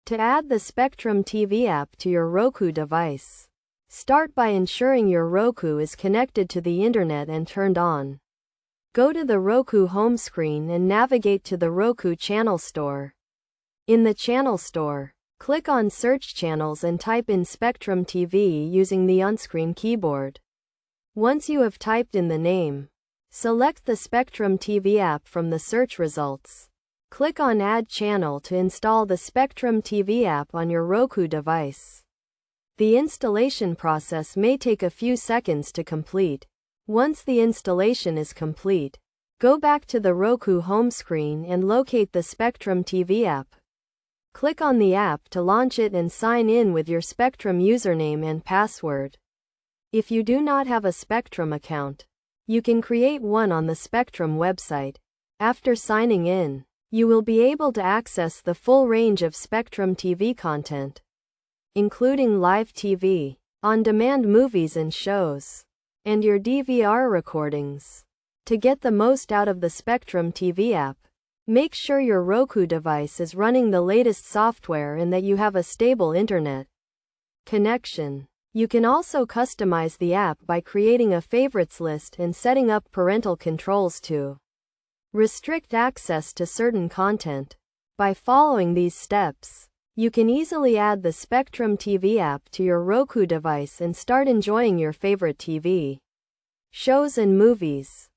To add the Spectrum TV app to your Roku device, start by ensuring your Roku is connected to the internet and turned on. Go to the Roku home screen and navigate to the Roku Channel Store. In the Channel Store, click on Search Channels and type in Spectrum TV using the on-screen keyboard. Once you have typed in the name, select the Spectrum TV app from the search results. Click on Add Channel to install the Spectrum TV app on your Roku device. The installation process may take a few seconds to complete. Once the installation is complete, go back to the Roku home screen and locate the Spectrum TV app. Click on the app to launch it and sign in with your Spectrum username and password. If you do not have a Spectrum account, you can create one on the Spectrum website. After signing in, you will be able to access the full range of Spectrum TV content, including live TV, on-demand movies and shows, and your DVR recordings. To get the most out of the Spectrum TV app, make sure your Roku device is running the latest software and that you have a stable internet connection. You can also customize the app by creating a favorites list and setting up parental controls to restrict access to certain content. By following these steps, you can easily add the Spectrum TV app to your Roku device and start enjoying your favorite TV shows and movies.